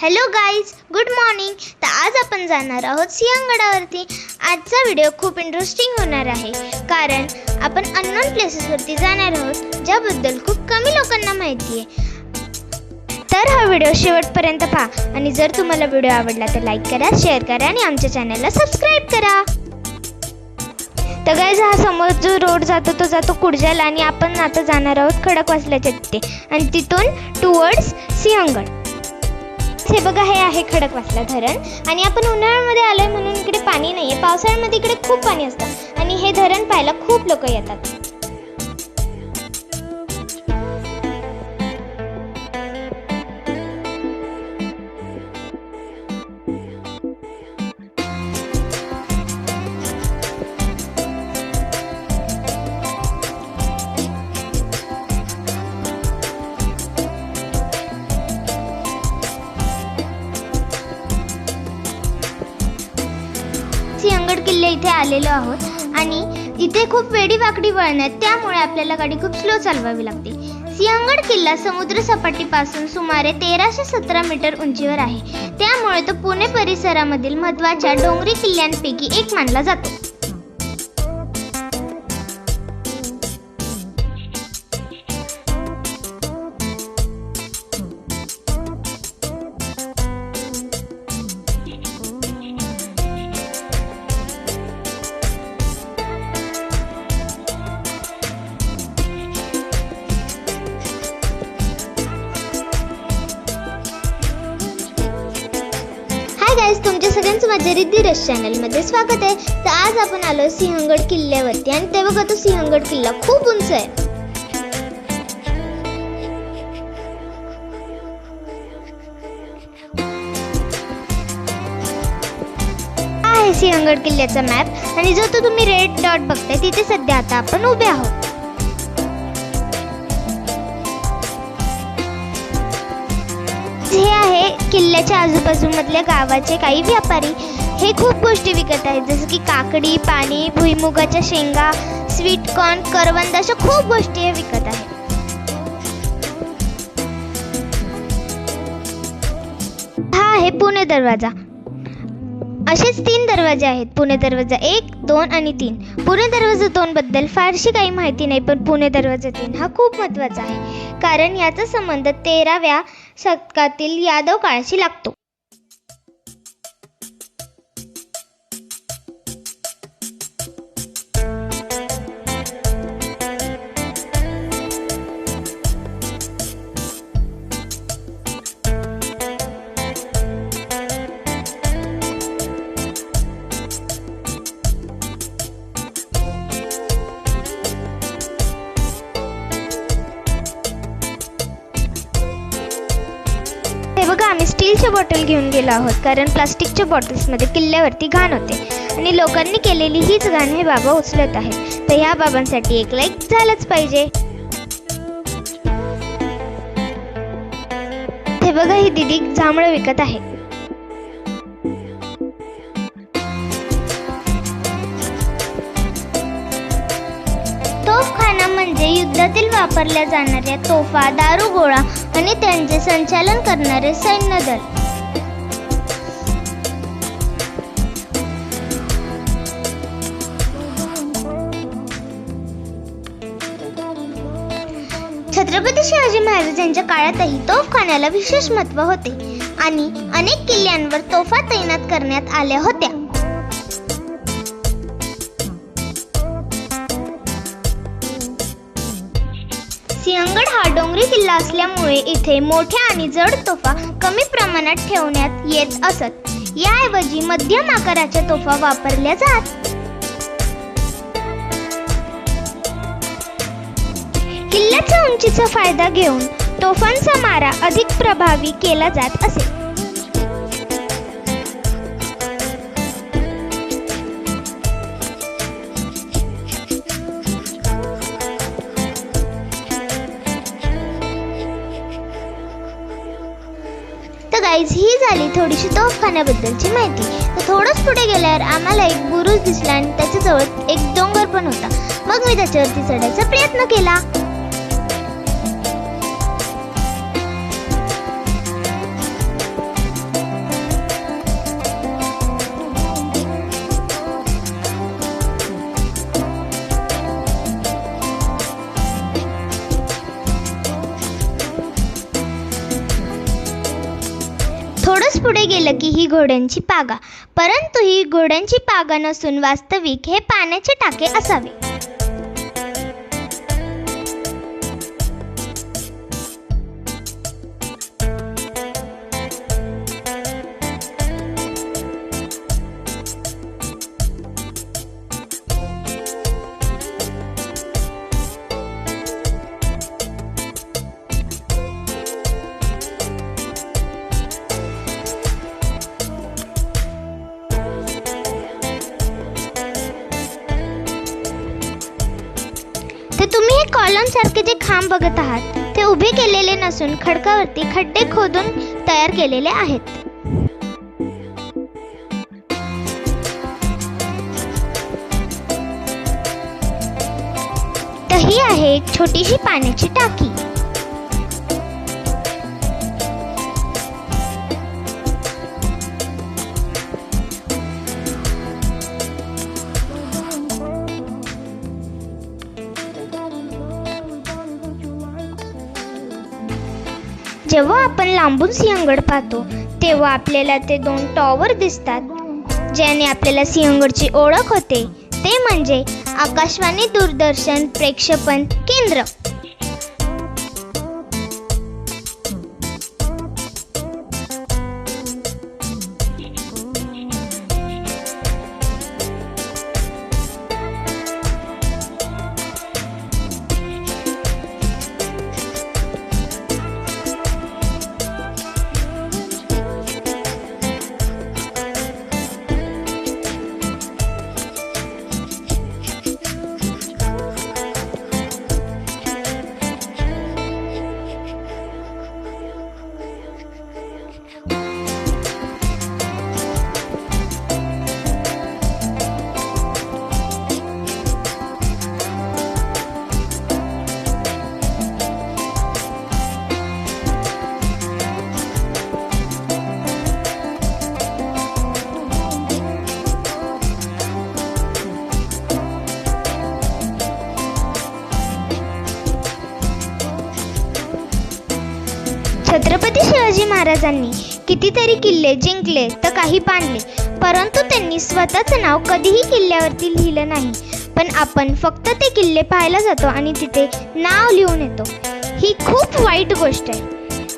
Hello guys, good morning. तर आज आपण जाणार आहोत सिंहगडावरती. आजचा व्हिडिओ खूप इंटरेस्टिंग होणार आहे, कारण आपण अननोन प्लेसेसवरती जाणार आहोत, ज्याबद्दल खूप कमी लोकांना माहिती आहे. तर हा व्हिडिओ शेवटपर्यंत पहा, आणि जर तुम्हाला व्हिडिओ आवडला तर लाईक करा, शेअर करा आणि आमच्या चॅनलला सबस्क्राईब करा. तर गाईज, हा समोर जो रोड जातो तो जातो कुडजाल, आणि आपण आता जाणार आहोत खडकवासल्याच्या तिथे, आणि तिथून टुवर्ड्स सिंहगड. हे बघा, हे आहे खडकवासला धरण, आणि आपण उन्हाळ्यामध्ये आलोय म्हणून इकडे पाणी नाहीये. पावसाळ्यामध्ये इकडे खूप पाणी असतं, आणि हे धरण पाहायला खूप लोक येतात. सिंहगड किल्ले इथे आलेलो आहोत, आणि इथे खूप वेडीवाकडी वळण आहेत, त्यामुळे आपल्याला गाडी खूप स्लो चालवावी लागते. सिंहगड किल्ला समुद्र सपाटीपासून सुमारे 1317 मीटर उंचीवर आहे, त्यामुळे तो पुणे परिसरामधील महत्त्वाच्या डोंगरी किल्ल्यांपैकी एक मानला जातो. गाईज, तुमच्या सगळ्यांचं माझ्या रिद्धी रश चॅनलमध्ये स्वागत आहे. तर आज आपण आलो सिंहगड किल्ल्यावरती, आणि ते बघा, तो सिंहगड किल्ला खूप उंच आहे. हा आहे सिंहगड किल्ल्याचा मॅप, आणि जो तो तुम्ही रेड डॉट बघताय तिथे सध्या आता आपण उभे आहोत. हे आहे किल्ल्याच्या आजूबाजूमधल्या गावाचे काही व्यापारी. हे खूप गोष्टी विकत आहेत, जसं की काकडी, पाणी, भुईमुगाच्या शेंगा, स्वीट कॉर्न, करवंद, अशा खूप गोष्टी हे विकत आहेत. हा आहे पुणे दरवाजा. असेच 3 दरवाजे आहेत, पुणे दरवाजा 1, 2 आणि 3. पुणे दरवाजा 2 बद्दल फारशी काही माहिती नाही, पण पुणे दरवाजा 3 हा खूप महत्त्वाचा आहे, कारण याचा संबंध 13व्या शतकातील यादव काळाशी लागतो. बघा, आम्ही स्टीलच्या बॉटल घेऊन गेलो आहोत, कारण प्लास्टिकच्या बॉटल्समध्ये किल्ल्यावरती घाण होते, आणि लोकांनी केलेली हीच घाण हे बाबा उचलत आहेत. तर ह्या बाबांसाठी एक लाईक झालंच पाहिजे. हे बघा, ही दीदी जांभळं विकत आहे. तोफखाना म्हणजे युद्धातील वापरल्या जाणाऱ्या तोफा, दारुगोळा आणि त्यांचे संचालन करणारे सैन्य दल. छत्रपती शिवाजी महाराजांच्या काळातही तोफखान्याला विशेष महत्त्व होते, आणि अनेक किल्ल्यांवर तोफा तैनात करण्यात आल्या होत्या. सिंहगड हा डोंगरी किल्ला असल्यामुळे इथे मोठ्या आणि जड तोफा कमी प्रमाणात ठेवण्यात येत असत. याऐवजी मध्यम आकाराच्या तोफा वापरल्या जात. किल्ल्याच्या उंचीचा फायदा घेऊन तोफांचा मारा अधिक प्रभावी केला जात असे. गाईज, ही झाली थोडीशी तोफखान्याबद्दलची माहिती. तर थोडंच पुढे गेल्यावर आम्हाला एक बुरुज दिसला, आणि त्याच्याजवळ एक डोंगर पण होता. मग मी त्याच्यावरती चढायचा प्रयत्न. प्रयत्न केला. थोडंच पुढे गेलं की ही घोड्यांची पागा, परंतु ही घोड्यांची पागा नसून वास्तविक हे पाण्याचे टाके असावे. तर तुम्ही हे कॉलम सारखे जे खांब बघत आहात ते उभे केलेले नसून खडकावरती खड्डे खोदून तयार केलेले आहेत. तर ही आहे एक छोटीशी पाण्याची टाकी. जेव्हा आपण लांबून सिंहगड पाहतो तेव्हा आपल्याला ते 2 टॉवर दिसतात, ज्याने आपल्याला सिंहगडची ओळख होते, ते म्हणजे आकाशवाणी दूरदर्शन प्रेक्षेपण केंद्र. छत्रपती शिवाजी महाराजांनी कितीतरी किल्ले जिंकले तर काही बांधले, परंतु त्यांनी स्वतःचं नाव कधीही किल्ल्यावरती लिहिलं नाही. पण आपण फक्त ते किल्ले पाहायला जातो आणि तिथे नाव लिहून येतो. ही खूप वाईट गोष्ट आहे.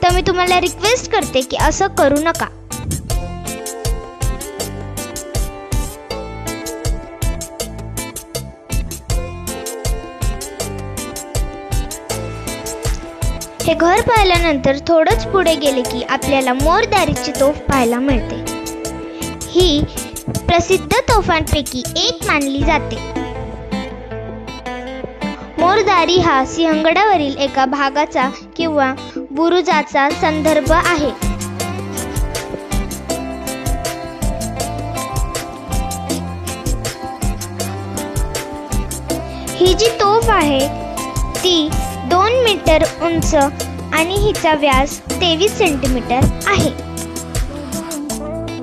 तर मी तुम्हाला रिक्वेस्ट करते की असं करू नका. हे घर पाहिल्यानंतर थोडंच पुढे गेले की आपल्याला मोरदारीची तोफ पाहायला मिळते. ही प्रसिद्ध तोफांपैकी एक मानली जाते. मोरदारी हा सिंहगडावरील एका भागाचा किंवा बुरुजाचा संदर्भ आहे. ही जी तोफ आहे ती 2 मीटर उंच आणि हिचा व्यास 23 सेंटीमीटर आहे.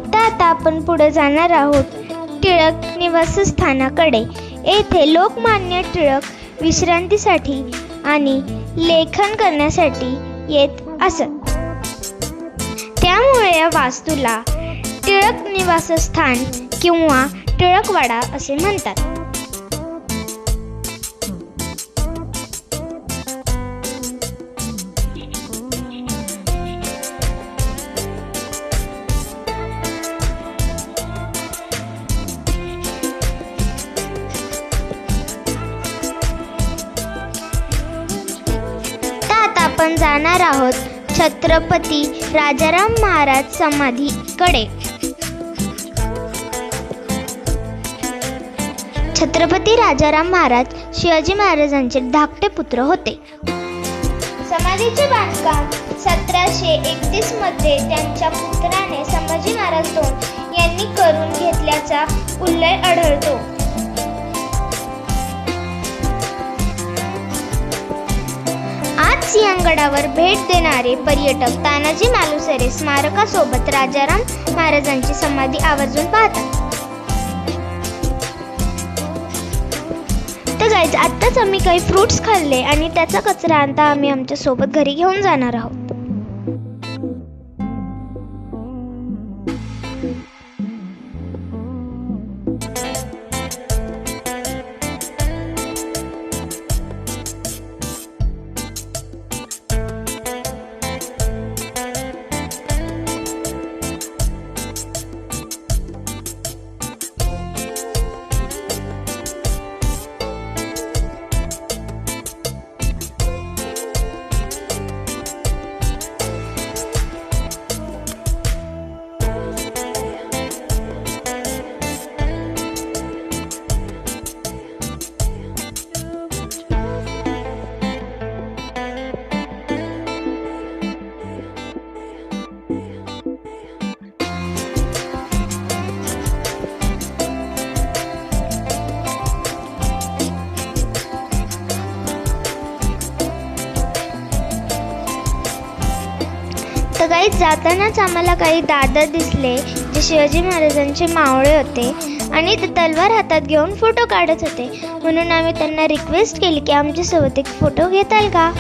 तर आता आपण पुढे जाणार आहोत टिळक निवासस्थानाकडे. येथे लोकमान्य टिळक विश्रांतीसाठी आणि लेखन करण्यासाठी येत असत. त्यामुळे या वास्तूला टिळक निवासस्थान किंवा टिळकवाडा असे म्हणतात. आपण जाणार आहोत छत्रपती राजाराम महाराज समाधीकडे. छत्रपती राजाराम महाराज शिवाजी महाराजांचे धाकटे पुत्र होते. समाधीचे बांधकाम 1731 मध्ये त्यांच्या पुत्राने संभाजी महाराज 2 यांनी करून घेतल्याचा उल्लेख आढळतो. आज सिंहगडावर भेट देणारे पर्यटक तानाजी मालुसरे स्मारकासोबत राजाराम महाराजांची समाधी आवर्जून पाहतात. तर गाईज, आत्ताच आम्ही काही फ्रुट्स खाल्ले आणि त्याचा कचरा आता आम्ही आमच्या सोबत घरी घेऊन जाणार आहोत. सकाळी जातानाच आम्हाला काही दादा दिसले जे शिवाजी महाराजांचे मावळे होते आणि ते तलवार हातात घेऊन फोटो काढत होते. म्हणून आम्ही त्यांना रिक्वेस्ट केली की आमच्यासोबत एक फोटो घेताल का.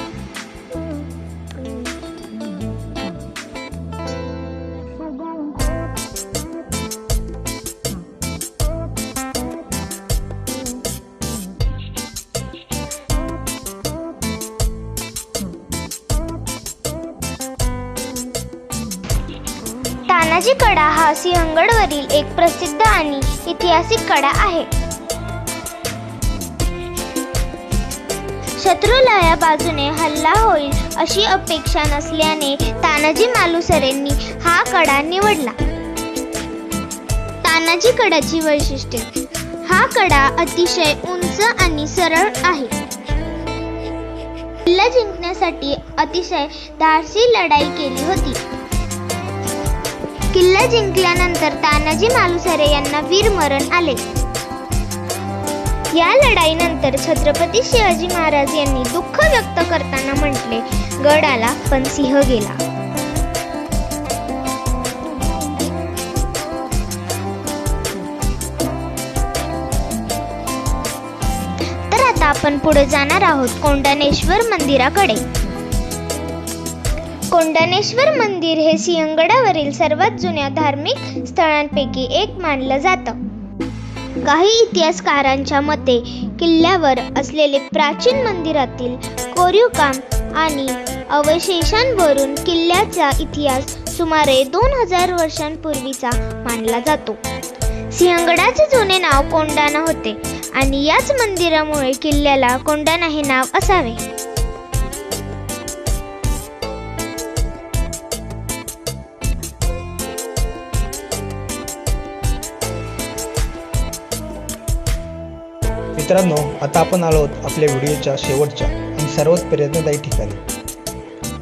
तानाजी कडा हा सिंहगडवरील एक प्रसिद्ध आणि ऐतिहासिक कडा आहे. शत्रूला या बाजूने हल्ला होईल अशी अपेक्षा नसल्याने तानाजी मालुसरेंनी हा कडा निवडला. तानाजी कडाची वैशिष्ट्ये. हा कडा अतिशय उंच आणि सरळ आहे. किल्ला जिंकण्यासाठी अतिशय धाडसी लढाई केली होती. किल्ला जिंकल्यानंतर तानाजी मालुसरे यांना वीरमरण आले. या लढाईनंतर छत्रपती शिवाजी महाराज यांनी दुःख व्यक्त करताना म्हटले, गड आला पण सिंह गेला. तर आता आपण पुढे जाणार आहोत कोंढाणेश्वर मंदिराकडे. कोंढाणेश्वर मंदिर हे सिंहगडावरील सर्वात जुन्या धार्मिक स्थळांपैकी एक मानलं जातं. काही इतिहासकारांच्या मते किल्ल्यावर असलेले प्राचीन मंदिरातील कोरीव काम आणि अवशेषांवरून किल्ल्याचा इतिहास सुमारे 2000 वर्षांपूर्वीचा मानला जातो. सिंहगडाचे जुने नाव कोंढाणा होते आणि याच मंदिरामुळे किल्ल्याला कोंढाणा हे नाव असावे. मित्रांनो, आता आपण आलो आहोत आपल्या व्हिडिओच्या शेवटच्या आणि सर्वात प्रेरणादायी ठिकाणी,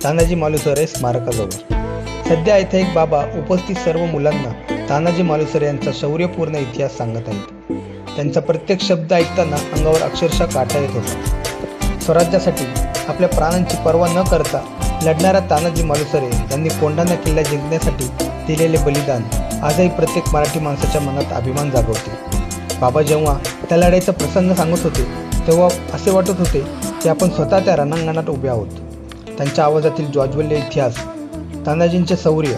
तानाजी मालुसरे स्मारकाजवळ. सध्या इथे एक बाबा उपस्थित सर्व मुलांना तानाजी मालुसरे यांचा शौर्यपूर्ण इतिहास सांगत आहेत. त्यांचा प्रत्येक शब्द ऐकताना अंगावर अक्षरशः काटा येत होता. स्वराज्यासाठी आपल्या प्राणांची पर्वा न करता लढणाऱ्या तानाजी मालुसरे यांनी कोंढाणा किल्ला जिंकण्यासाठी दिलेले बलिदान आजही प्रत्येक मराठी माणसाच्या मनात अभिमान जागवते. बाबा जेव्हा त्या लढाईचा प्रसंग सांगत होते तेव्हा असे वाटत होते की आपण स्वतः त्या रणांगणात उभे आहोत. त्यांच्या आवाजातील ज्वाज्वल्य इतिहास, तानाजींचे शौर्य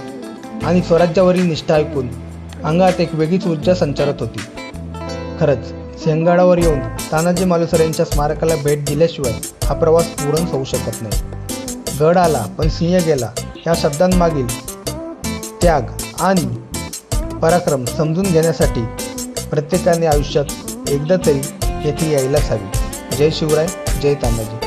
आणि स्वराज्यावरील निष्ठा ऐकून अंगात एक वेगळीच ऊर्जा संचारत होती. खरंच सिंहगडावर येऊन तानाजी मालुसरे यांच्या स्मारकाला भेट दिल्याशिवाय हा प्रवास पूर्ण होऊ शकत नाही. गड आला पण सिंह गेला या शब्दांमागील त्याग आणि पराक्रम समजून घेण्यासाठी प्रत्येकाने आयुष्यात एकदा तरी येथे यायलाच हवे. जय शिवराय, जय तानाजी.